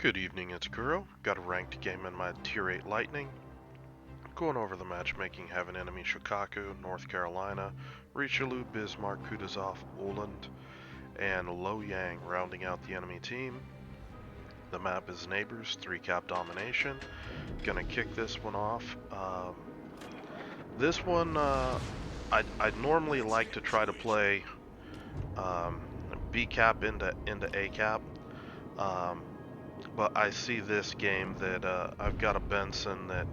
Good evening, it's Kuro. Got a ranked game in my Tier 8 Lightning. Going over the matchmaking, have an enemy Shikaku, North Carolina, Richelieu, Bismarck, Kutuzov, Uland, and Luoyang rounding out the enemy team. The map is Neighbors, 3-cap domination. Gonna kick this one off. This one, I'd normally like to try to play B-cap into A-cap. But I see this game that I've got a Benson that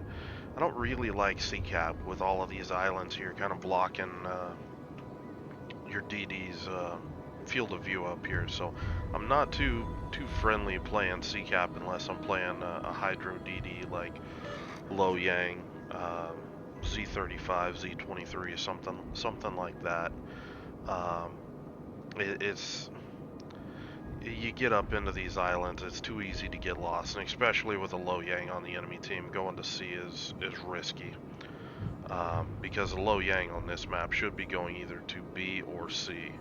I don't really like C-cap with all of these islands here kind of blocking your DD's field of view up here. So I'm not too friendly playing C-cap unless I'm playing a Hydro DD like Luoyang, Z35, Z23, something like that. You get up into these islands, it's too easy to get lost, and especially with a Luoyang on the enemy team, going to C is risky. Because Luoyang on this map should be going either to B or C,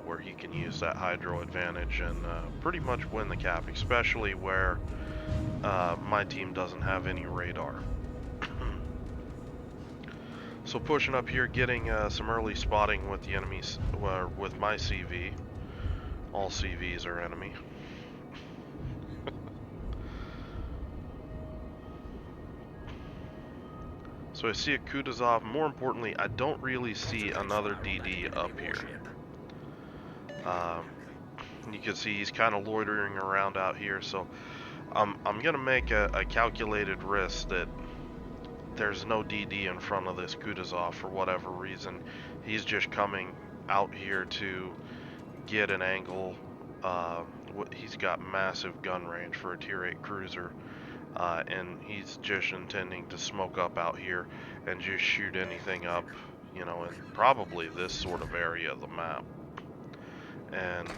where he can use that Hydro advantage and pretty much win the cap, especially where my team doesn't have any radar. So pushing up here, getting some early spotting with the enemies, with my CV. All CVs are enemy. So I see a Kutuzov. More importantly, I don't really see another DD up here. You can see he's kind of loitering around out here, so I'm gonna make a calculated risk that there's no DD in front of this Kutuzov for whatever reason. He's just coming out here to get an angle. He's got massive gun range for a tier 8 cruiser, and he's just intending to smoke up out here and just shoot anything up, you know, in probably this sort of area of the map. And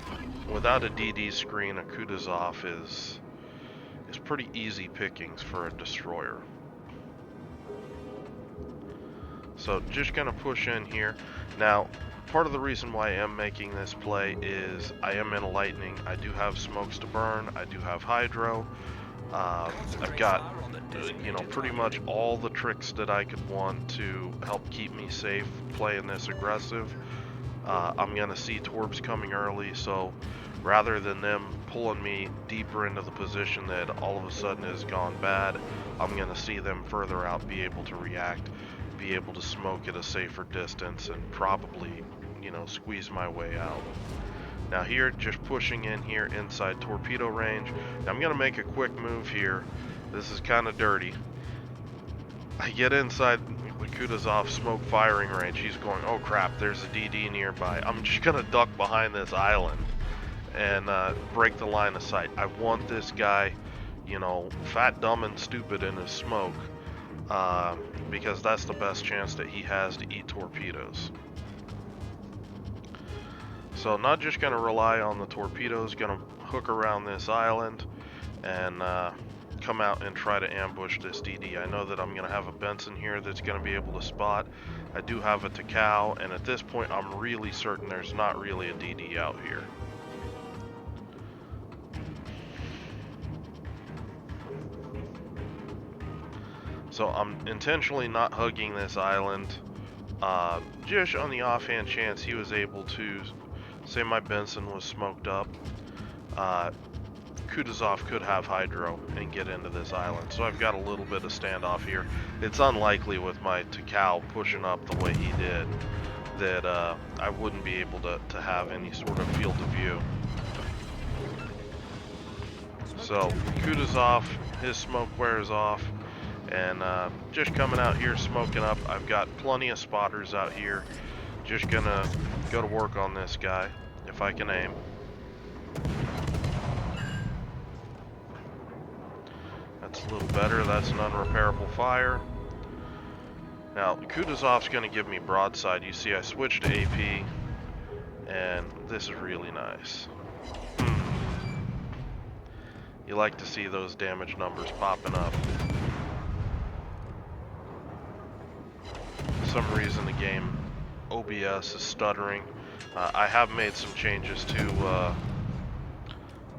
without a DD screen, a Kutuzov is pretty easy pickings for a destroyer. So just gonna push in here. Now, part of the reason why I am making this play is I am in a Lightning. I do have smokes to burn. I do have Hydro. I've got, you know, pretty much all the tricks that I could want to help keep me safe playing this aggressive. I'm gonna see Torbs coming early, so rather than them pulling me deeper into the position that all of a sudden has gone bad, I'm gonna see them further out, be able to react, be able to smoke at a safer distance, and probably, you know, squeeze my way out. Now here, just pushing in here inside torpedo range. Now I'm gonna make a quick move here. This is kind of dirty. I get inside the Kutuzov smoke firing range. He's going, oh crap, there's a DD nearby. I'm just gonna duck behind this island and break the line of sight. I want this guy, you know, fat, dumb, and stupid in his smoke, because that's the best chance that he has to eat torpedoes. So not just going to rely on the torpedoes, going to hook around this island and come out and try to ambush this DD. I know that I'm going to have a Benson here that's going to be able to spot. I do have a Takao, and at this point I'm really certain there's not really a DD out here. So I'm intentionally not hugging this island, just on the offhand chance he was able to, say my Benson was smoked up, Kutuzov could have Hydro and get into this island. So I've got a little bit of standoff here. It's unlikely with my Takao pushing up the way he did that I wouldn't be able to have any sort of field of view. So Kutuzov, his smoke wears off, and just coming out here smoking up. I've got plenty of spotters out here. Just gonna go to work on this guy if I can aim. That's a little better. That's an unrepairable fire. Now Kutuzov's gonna give me broadside. You see I switched to AP, and this is really nice. You like to see those damage numbers popping up. For some reason the game OBS is stuttering. I have made some changes to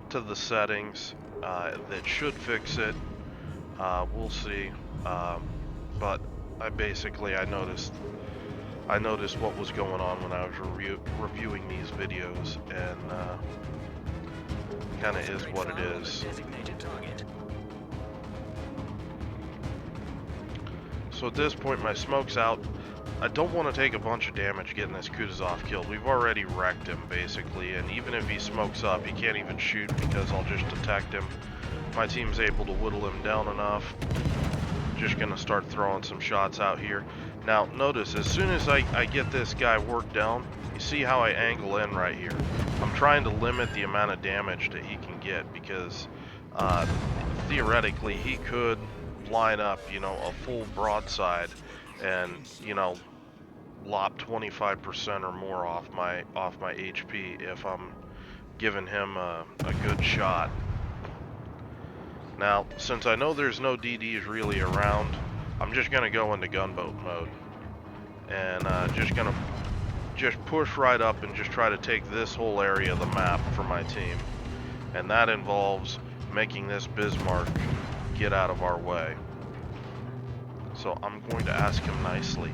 to the settings that should fix it. We'll see. But I noticed what was going on when I was reviewing these videos, and kind of is what it is. So at this point, my smoke's out. I don't want to take a bunch of damage getting this Kutuzov killed. We've already wrecked him, basically, and even if he smokes up, he can't even shoot because I'll just detect him. My team's able to whittle him down enough. Just gonna start throwing some shots out here. Now, notice, as soon as I get this guy worked down, you see how I angle in right here. I'm trying to limit the amount of damage that he can get because theoretically he could line up, you know, a full broadside and, you know, lop 25% or more off my HP if I'm giving him a good shot. Now, since I know there's no DDs really around, I'm just gonna go into gunboat mode and just push right up and just try to take this whole area of the map for my team, and that involves making this Bismarck get out of our way. So I'm going to ask him nicely.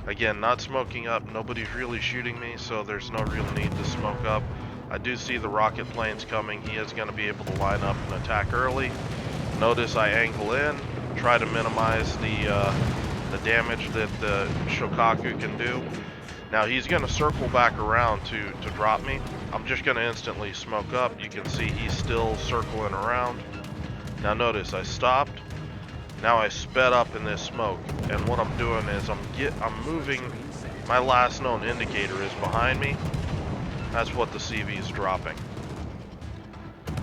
Again, not smoking up, nobody's really shooting me, so there's no real need to smoke up. I do see the rocket planes coming. He is going to be able to line up and attack early. Notice I angle in, try to minimize the damage that the Shokaku can do. Now he's going to circle back around to drop me. I'm just going to instantly smoke up. You can see he's still circling around. Now notice I stopped. Now I sped up in this smoke, and what I'm doing is I'm moving. My last known indicator is behind me. That's what the CV is dropping.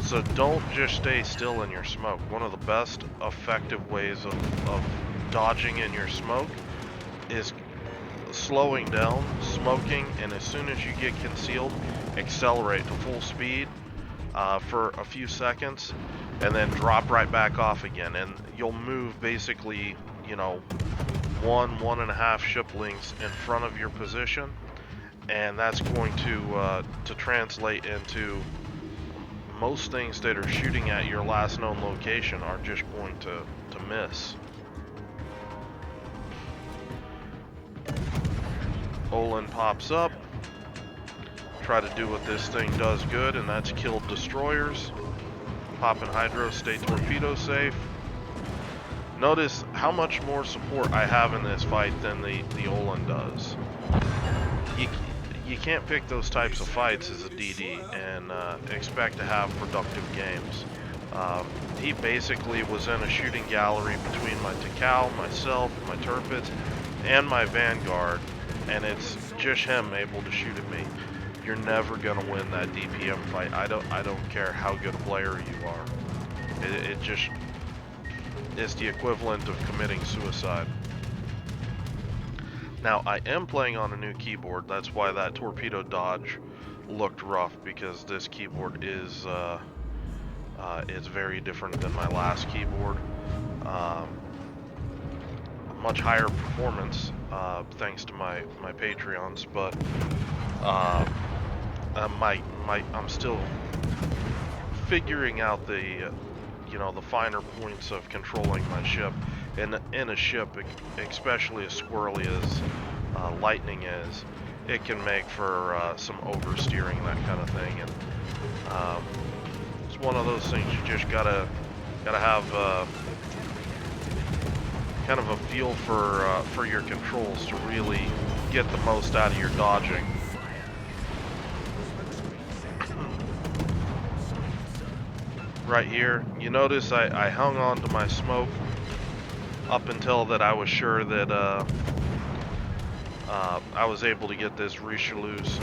So don't just stay still in your smoke. One of the best effective ways of dodging in your smoke is slowing down, smoking, and as soon as you get concealed, accelerate to full speed for a few seconds, and then drop right back off again, and you'll move basically, you know, 1.5 ship lengths in front of your position, and that's going to translate into most things that are shooting at your last known location are just going to miss. Olin pops up. Try to do what this thing does good, and that's kill destroyers. Popping hydro, stay torpedo safe. Notice how much more support I have in this fight than the Olin does. You can't pick those types of fights as a DD and expect to have productive games. He basically was in a shooting gallery between my Takao, myself, my Tirpitz, and my Vanguard, and it's just him able to shoot at me. You're never gonna win that DPM fight. I don't care how good a player you are. It just is the equivalent of committing suicide. Now I am playing on a new keyboard. That's why that torpedo dodge looked rough, because this keyboard is very different than my last keyboard. Much higher performance thanks to my Patreons, but I'm still figuring out the the finer points of controlling my ship. In a ship, especially as squirrely as Lightning is, it can make for some oversteering, that kind of thing, and it's one of those things you just gotta have kind of a feel for your controls to really get the most out of your dodging. Right here, you notice I hung on to my smoke up until that I was sure that I was able to get this Richelieu's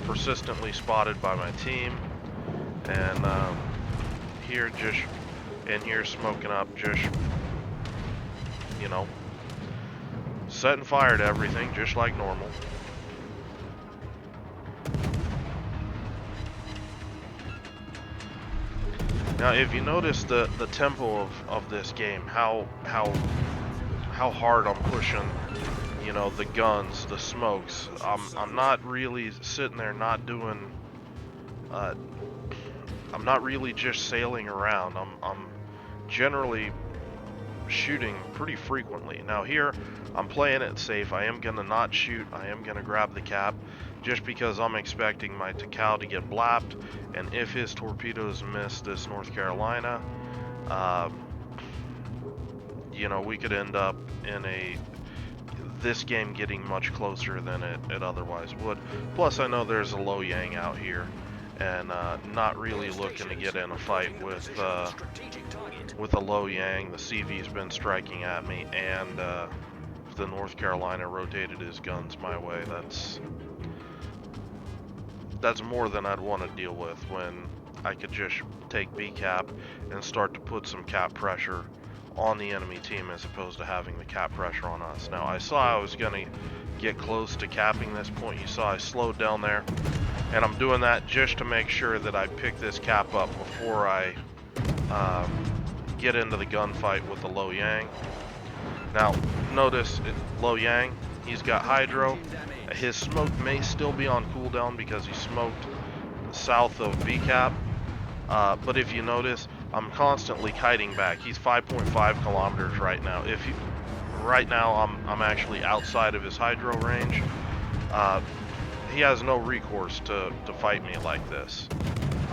persistently spotted by my team, and here just in here smoking up, just setting fire to everything just like normal. Now, if you notice the tempo of this game, how hard I'm pushing, you know, the guns, the smokes. I'm not really sitting there not doing. Uh, I'm not really just sailing around. I'm generally shooting pretty frequently. Now here, I'm playing it safe. I am gonna not shoot. I am gonna grab the cap, just because I'm expecting my Takao to get blapped, and if his torpedoes miss this North Carolina, uh, you know, we could end up in this game getting much closer than it otherwise would. Plus, I know there's a Lo Yang out here, and not really looking to get in a fight with a Lo Yang. The CV's been striking at me, and the North Carolina rotated his guns my way. That's more than I'd want to deal with when I could just take B cap and start to put some cap pressure on the enemy team as opposed to having the cap pressure on us. Now, I saw I was going to get close to capping this point. You saw I slowed down there, and I'm doing that just to make sure that I pick this cap up before I get into the gunfight with the Lo Yang. Now, notice Lo Yang, he's got Hydro. His smoke may still be on cooldown because he smoked south of B-Cap. But if you notice, I'm constantly kiting back. He's 5.5 kilometers right now. Right now, I'm actually outside of his Hydro range. He has no recourse to fight me like this.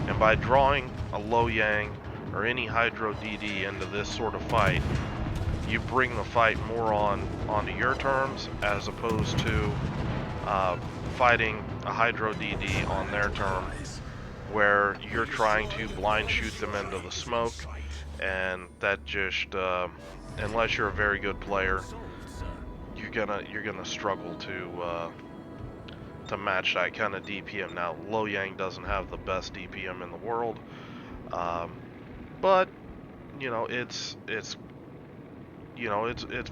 And by drawing a Lo Yang or any Hydro DD into this sort of fight, you bring the fight more onto your terms as opposed to fighting a Hydro DD on their terms, where you're trying to blind shoot them into the smoke, and that just unless you're a very good player, you're gonna struggle to match that kind of DPM. Now, Lo Yang doesn't have the best DPM in the world, but you know it's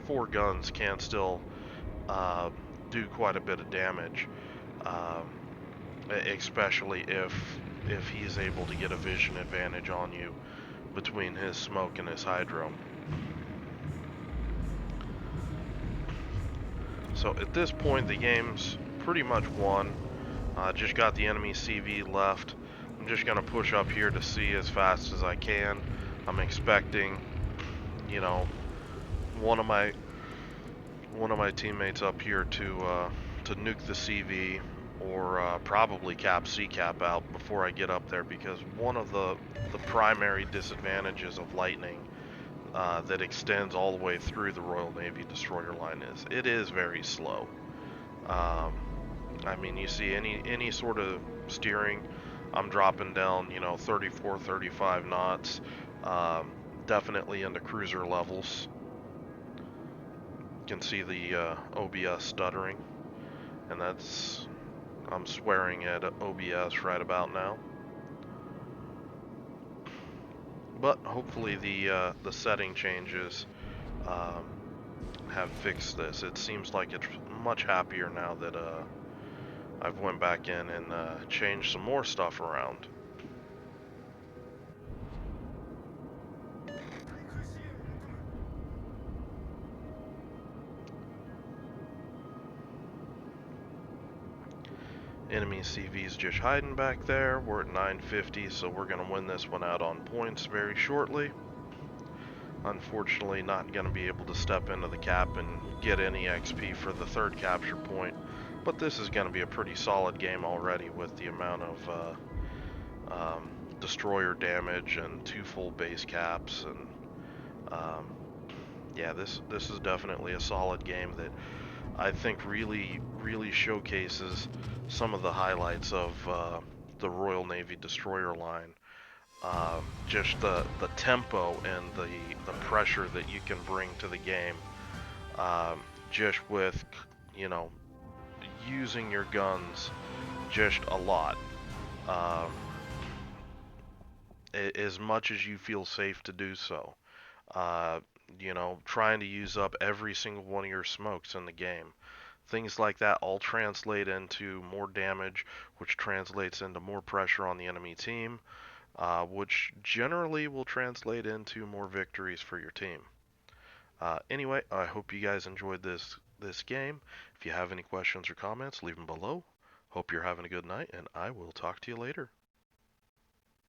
four guns can still do quite a bit of damage, especially if he's able to get a vision advantage on you between his smoke and his Hydro. So at this point, the game's pretty much won. Just got the enemy CV left. I'm just gonna push up here to see as fast as I can. I'm expecting, you know, one of my teammates up here to nuke the CV, or probably cap C-cap out before I get up there, because one of the primary disadvantages of Lightning that extends all the way through the Royal Navy destroyer line is it is very slow. I mean, you see any sort of steering, I'm dropping down, you know, 34, 35 knots, definitely into cruiser levels. You can see the OBS stuttering, and I'm swearing at OBS right about now. But hopefully the setting changes have fixed this. It seems like it's much happier now that I've went back in and changed some more stuff around. Enemy CV's just hiding back there. We're at 950, so we're going to win this one out on points very shortly. Unfortunately, not going to be able to step into the cap and get any XP for the third capture point, but this is going to be a pretty solid game already with the amount of destroyer damage and 2 full base caps, and yeah, this is definitely a solid game that I think really showcases some of the highlights of the Royal Navy destroyer line. Just the tempo and the pressure that you can bring to the game, just with, you know, using your guns just a lot, as much as you feel safe to do so. You know, trying to use up every single one of your smokes in the game. Things like that all translate into more damage, which translates into more pressure on the enemy team. which generally will translate into more victories for your team. Anyway, I hope you guys enjoyed this game. If you have any questions or comments, leave them below. Hope you're having a good night, and I will talk to you later.